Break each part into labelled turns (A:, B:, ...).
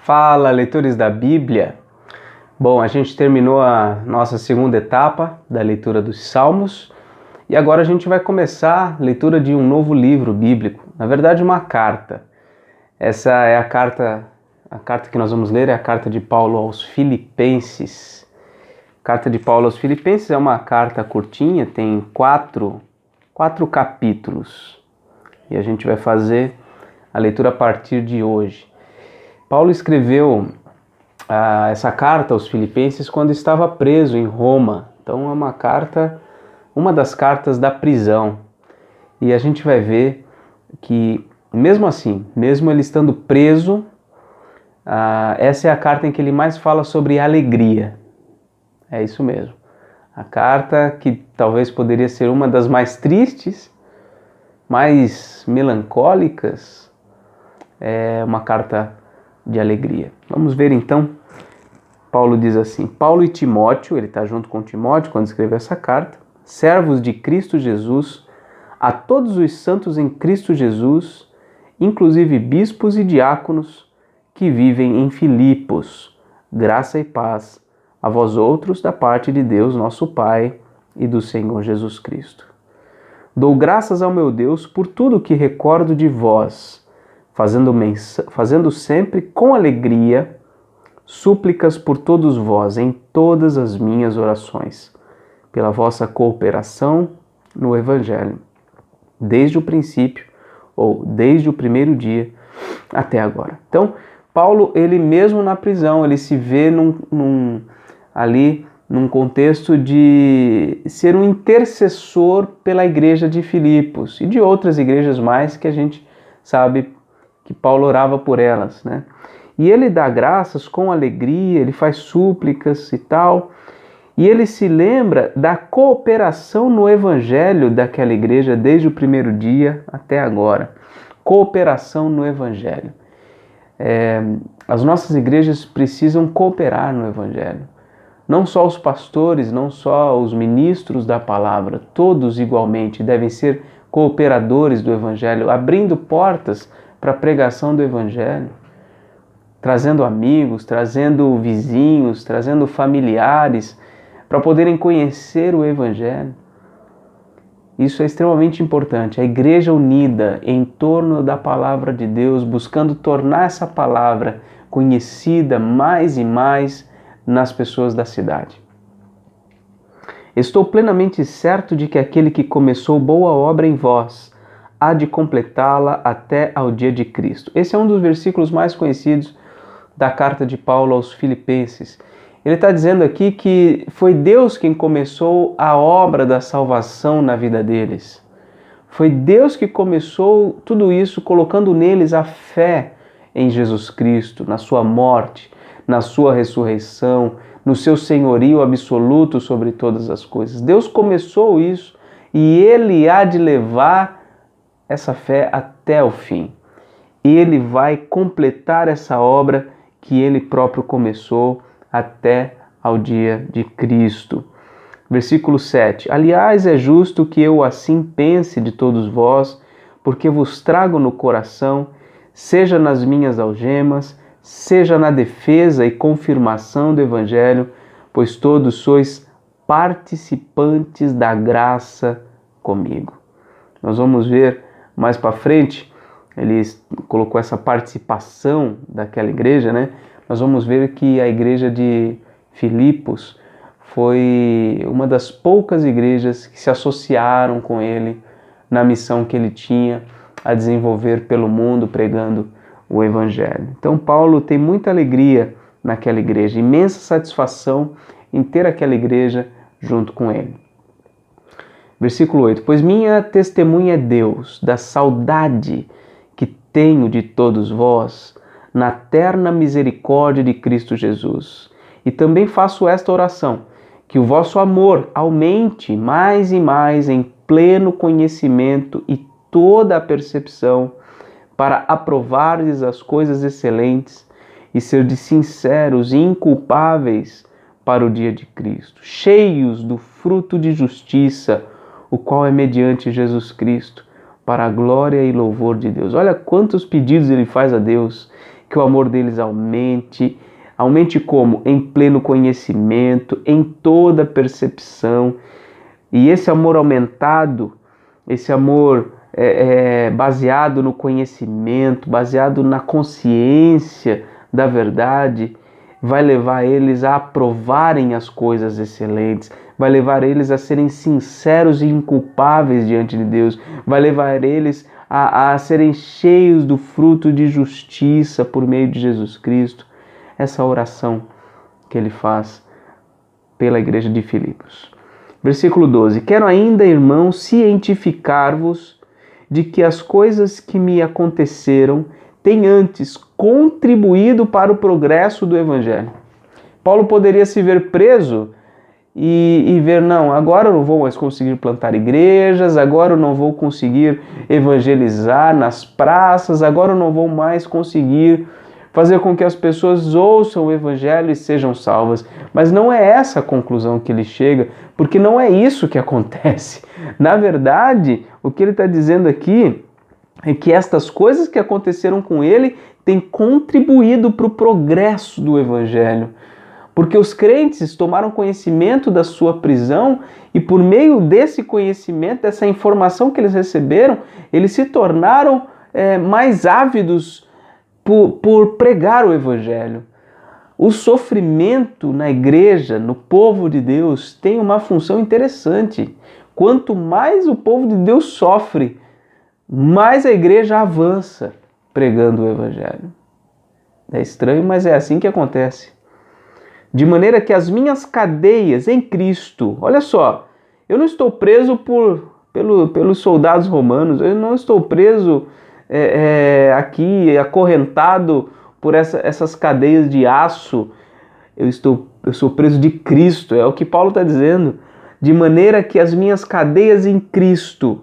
A: Fala, leitores da Bíblia! Bom, a gente terminou a nossa segunda etapa da leitura dos Salmos e agora a gente vai começar a leitura de um novo livro bíblico, na verdade uma carta. Essa é a carta que nós vamos ler é a carta de Paulo aos Filipenses. A carta de Paulo aos Filipenses é uma carta curtinha, tem quatro capítulos e a gente vai fazer a leitura a partir de hoje. Paulo escreveu essa carta aos Filipenses quando estava preso em Roma. Então é uma das cartas da prisão. E a gente vai ver que mesmo assim, mesmo ele estando preso, essa é a carta em que ele mais fala sobre alegria. É isso mesmo. A carta que talvez poderia ser uma das mais tristes, mais melancólicas, é uma carta de alegria. Vamos ver então. Paulo diz assim: Paulo e Timóteo, ele está junto com Timóteo quando escreveu essa carta, servos de Cristo Jesus, a todos os santos em Cristo Jesus, inclusive bispos e diáconos que vivem em Filipos, graça e paz a vós outros da parte de Deus, nosso Pai, e do Senhor Jesus Cristo. Dou graças ao meu Deus por tudo que recordo de vós, fazendo sempre com alegria súplicas por todos vós em todas as minhas orações, pela vossa cooperação no Evangelho, desde o princípio, ou desde o primeiro dia até agora. Então, Paulo, ele mesmo na prisão, ele se vê ali num contexto de ser um intercessor pela igreja de Filipos e de outras igrejas mais que a gente sabe que Paulo orava por elas, né? E ele dá graças com alegria, ele faz súplicas e tal, e ele se lembra da cooperação no evangelho daquela igreja desde o primeiro dia até agora. Cooperação no evangelho. As nossas igrejas precisam cooperar no evangelho. Não só os pastores, não só os ministros da palavra, todos igualmente devem ser cooperadores do evangelho, abrindo portas para a pregação do Evangelho, trazendo amigos, trazendo vizinhos, trazendo familiares, para poderem conhecer o Evangelho. Isso é extremamente importante. A igreja unida em torno da palavra de Deus, buscando tornar essa palavra conhecida mais e mais nas pessoas da cidade. Estou plenamente certo de que aquele que começou boa obra em vós há de completá-la até ao dia de Cristo. Esse é um dos versículos mais conhecidos da carta de Paulo aos Filipenses. Ele está dizendo aqui que foi Deus quem começou a obra da salvação na vida deles. Foi Deus que começou tudo isso colocando neles a fé em Jesus Cristo, na sua morte, na sua ressurreição, no seu senhorio absoluto sobre todas as coisas. Deus começou isso e Ele há de levar essa fé até o fim. Ele vai completar essa obra que Ele próprio começou até ao dia de Cristo. Versículo 7. Aliás, é justo que eu assim pense de todos vós, porque vos trago no coração, seja nas minhas algemas, seja na defesa e confirmação do Evangelho, pois todos sois participantes da graça comigo. Nós vamos ver mais para frente, ele colocou essa participação daquela igreja, né? Nós vamos ver que a igreja de Filipos foi uma das poucas igrejas que se associaram com ele na missão que ele tinha a desenvolver pelo mundo pregando o Evangelho. Então Paulo tem muita alegria naquela igreja, imensa satisfação em ter aquela igreja junto com ele. Versículo 8. Pois minha testemunha é Deus, da saudade que tenho de todos vós, na terna misericórdia de Cristo Jesus. E também faço esta oração, que o vosso amor aumente mais e mais em pleno conhecimento e toda a percepção, para aprovardes as coisas excelentes e serdes sinceros e inculpáveis para o dia de Cristo, cheios do fruto de justiça, o qual é mediante Jesus Cristo, para a glória e louvor de Deus. Olha quantos pedidos ele faz a Deus. que o amor deles aumente. Aumente como? Em pleno conhecimento, em toda percepção. E esse amor aumentado, esse amor baseado no conhecimento, baseado na consciência da verdade, vai levar eles a aprovarem as coisas excelentes, vai levar eles a serem sinceros e inculpáveis diante de Deus, vai levar eles a serem cheios do fruto de justiça por meio de Jesus Cristo. Essa oração que ele faz pela igreja de Filipos. Versículo 12. Quero ainda, irmãos, cientificar-vos de que as coisas que me aconteceram têm antes contribuído para o progresso do Evangelho. Paulo poderia se ver preso e ver, não, agora eu não vou mais conseguir plantar igrejas, agora eu não vou conseguir evangelizar nas praças, agora eu não vou mais conseguir fazer com que as pessoas ouçam o Evangelho e sejam salvas. Mas não é essa a conclusão que ele chega, porque não é isso que acontece. Na verdade, o que ele está dizendo aqui é que estas coisas que aconteceram com ele têm contribuído para o progresso do Evangelho. Porque os crentes tomaram conhecimento da sua prisão e por meio desse conhecimento, dessa informação que eles receberam, eles se tornaram mais ávidos por pregar o Evangelho. O sofrimento na igreja, no povo de Deus, tem uma função interessante. Quanto mais o povo de Deus sofre, mais a igreja avança pregando o Evangelho. É estranho, mas é assim que acontece. De maneira que as minhas cadeias em Cristo, olha só, eu não estou preso pelos soldados romanos, eu não estou preso aqui acorrentado por essas cadeias de aço, eu sou preso de Cristo, é o que Paulo está dizendo, de maneira que as minhas cadeias em Cristo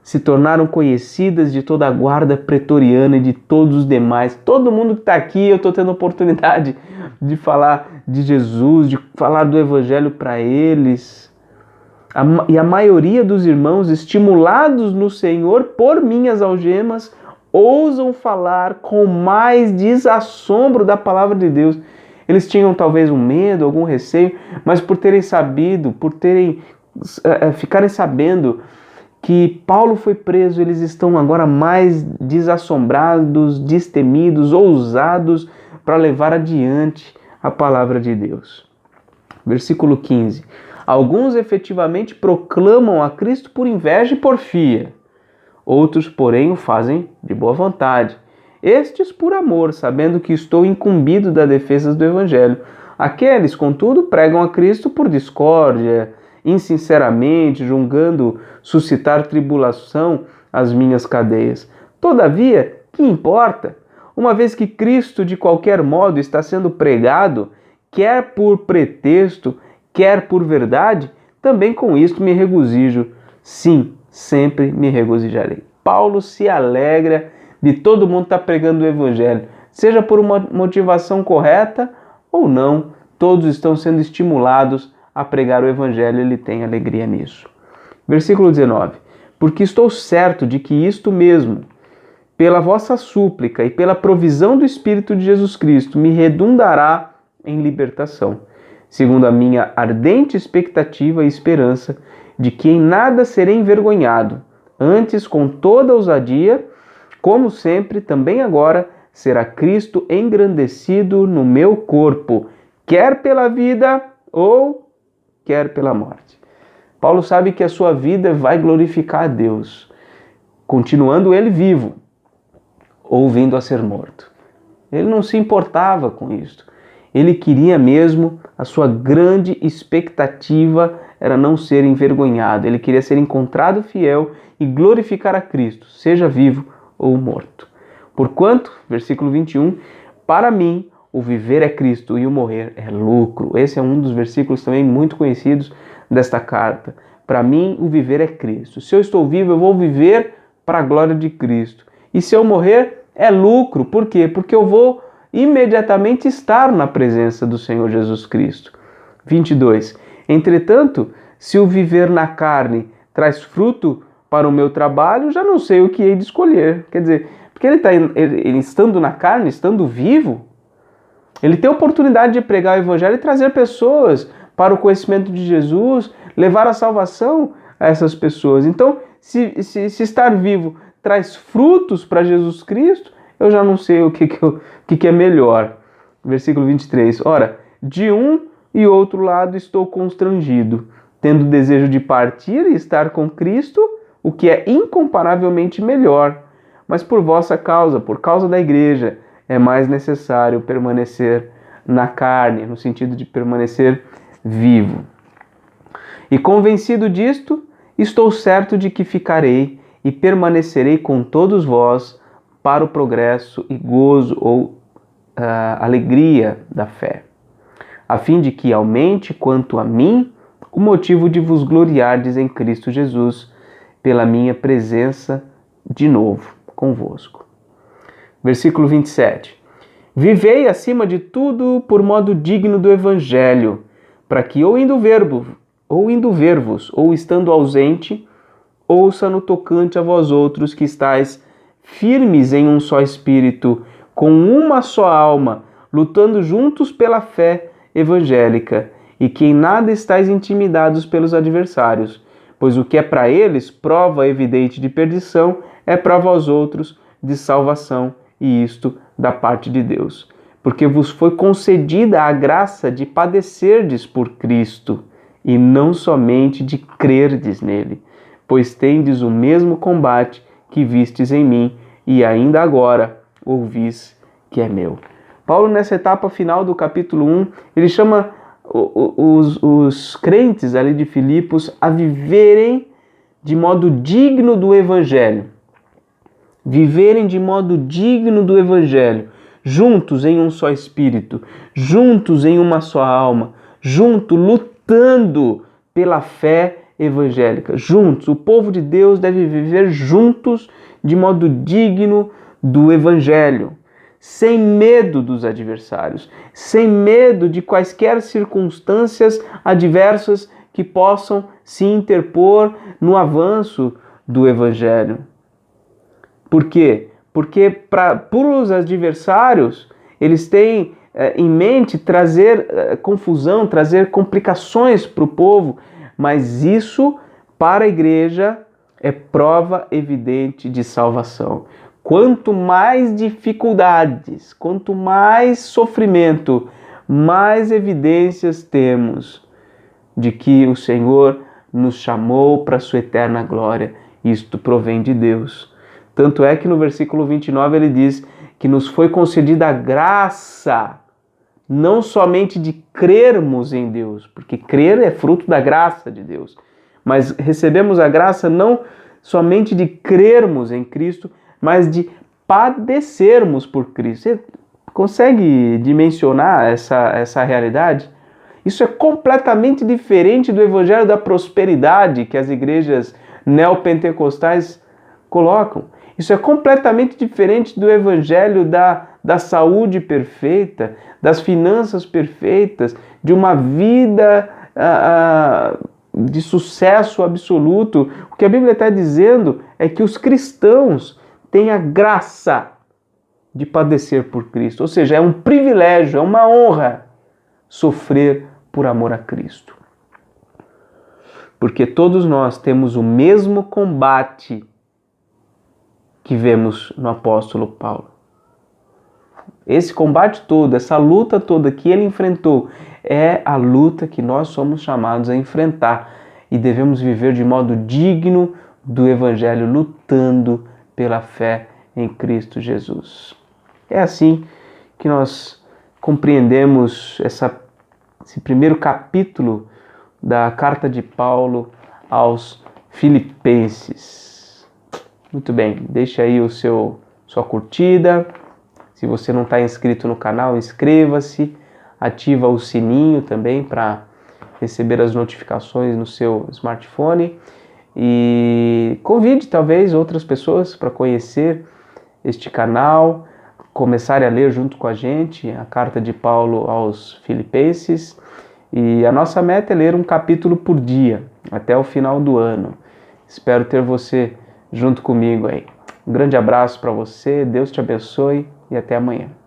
A: se tornaram conhecidas de toda a guarda pretoriana e de todos os demais. Todo mundo que está aqui, eu estou tendo a oportunidade de falar de Jesus, de falar do Evangelho para eles. E a maioria dos irmãos, estimulados no Senhor por minhas algemas, ousam falar com mais desassombro da palavra de Deus. Eles tinham talvez um medo, algum receio, mas por terem sabido, ficarem sabendo que Paulo foi preso, eles estão agora mais desassombrados, destemidos, ousados para levar adiante a palavra de Deus. Versículo 15. Alguns efetivamente proclamam a Cristo por inveja e porfia. Outros, porém, o fazem de boa vontade. Estes por amor, sabendo que estou incumbido da defesa do Evangelho. Aqueles, contudo, pregam a Cristo por discórdia, insinceramente, julgando suscitar tribulação às minhas cadeias. Todavia, que importa? Uma vez que Cristo, de qualquer modo, está sendo pregado, quer por pretexto, quer por verdade, também com isto me regozijo. Sim, sempre me regozijarei. Paulo se alegra de todo mundo estar pregando o Evangelho, seja por uma motivação correta ou não, todos estão sendo estimulados a pregar o Evangelho, ele tem alegria nisso. Versículo 19. Porque estou certo de que isto mesmo, pela vossa súplica e pela provisão do Espírito de Jesus Cristo, me redundará em libertação, segundo a minha ardente expectativa e esperança de que em nada serei envergonhado, antes com toda ousadia, como sempre, também agora, será Cristo engrandecido no meu corpo, quer pela vida ou quer pela morte. Paulo sabe que a sua vida vai glorificar a Deus, continuando ele vivo, ou vindo a ser morto. Ele não se importava com isso. Ele queria mesmo, a sua grande expectativa era não ser envergonhado. Ele queria ser encontrado fiel e glorificar a Cristo, seja vivo ou morto. Porquanto, versículo 21, para mim o viver é Cristo e o morrer é lucro. Esse é um dos versículos também muito conhecidos desta carta. Para mim o viver é Cristo. Se eu estou vivo, eu vou viver para a glória de Cristo. E se eu morrer, é lucro. Por quê? Porque eu vou imediatamente estar na presença do Senhor Jesus Cristo. 22. Entretanto, se o viver na carne traz fruto para o meu trabalho, já não sei o que hei de escolher. Quer dizer, Porque ele estando na carne, estando vivo, ele tem a oportunidade de pregar o evangelho e trazer pessoas para o conhecimento de Jesus, levar a salvação a essas pessoas. Então, se estar vivo traz frutos para Jesus Cristo, eu já não sei o que é melhor. Versículo 23. Ora, de um e outro lado estou constrangido, tendo desejo de partir e estar com Cristo, o que é incomparavelmente melhor. Mas por vossa causa, por causa da igreja, é mais necessário permanecer na carne, no sentido de permanecer vivo. E convencido disto, estou certo de que ficarei e permanecerei com todos vós para o progresso e gozo ou alegria da fé, a fim de que aumente quanto a mim o motivo de vos gloriardes em Cristo Jesus, pela minha presença de novo convosco. Versículo 27. Vivei acima de tudo por modo digno do Evangelho, para que ou indo ver-vos, ou estando ausente, ouça no tocante a vós outros que estáis firmes em um só espírito, com uma só alma, lutando juntos pela fé evangélica, e que em nada estáis intimidados pelos adversários, pois o que é para eles prova evidente de perdição é para vós outros de salvação, e isto da parte de Deus. Porque vos foi concedida a graça de padecerdes por Cristo, e não somente de crerdes nele, pois tendes o mesmo combate que vistes em mim, e ainda agora ouvis que é meu. Paulo, nessa etapa final do capítulo 1, ele chama os crentes ali de Filipos a viverem de modo digno do Evangelho. Viverem de modo digno do Evangelho, juntos em um só espírito, juntos em uma só alma, juntos lutando pela fé evangélica. Juntos, o povo de Deus deve viver juntos de modo digno do Evangelho, sem medo dos adversários, sem medo de quaisquer circunstâncias adversas que possam se interpor no avanço do Evangelho. Por quê? Porque para os adversários, eles têm em mente trazer confusão, trazer complicações para o povo, mas isso, para a igreja, é prova evidente de salvação. Quanto mais dificuldades, quanto mais sofrimento, mais evidências temos de que o Senhor nos chamou para a sua eterna glória. Isto provém de Deus. Tanto é que no versículo 29 ele diz que nos foi concedida a graça, não somente de crermos em Deus, porque crer é fruto da graça de Deus, mas recebemos a graça não somente de crermos em Cristo, mas de padecermos por Cristo. Você consegue dimensionar essa realidade? Isso é completamente diferente do evangelho da prosperidade que as igrejas neopentecostais colocam. Isso é completamente diferente do evangelho da saúde perfeita, das finanças perfeitas, de uma vida de sucesso absoluto. O que a Bíblia está dizendo é que os cristãos têm a graça de padecer por Cristo. Ou seja, é um privilégio, é uma honra sofrer por amor a Cristo. Porque todos nós temos o mesmo combate que vemos no apóstolo Paulo. Esse combate todo, essa luta toda que ele enfrentou, é a luta que nós somos chamados a enfrentar e devemos viver de modo digno do Evangelho, lutando pela fé em Cristo Jesus. É assim que nós compreendemos esse primeiro capítulo da carta de Paulo aos Filipenses. Muito bem, deixa aí sua curtida. Se você não está inscrito no canal, inscreva-se, ativa o sininho também para receber as notificações no seu smartphone e convide talvez outras pessoas para conhecer este canal, começarem a ler junto com a gente a carta de Paulo aos Filipenses. E a nossa meta é ler um capítulo por dia, até o final do ano. Espero ter você junto comigo aí. Um grande abraço para você, Deus te abençoe e até amanhã.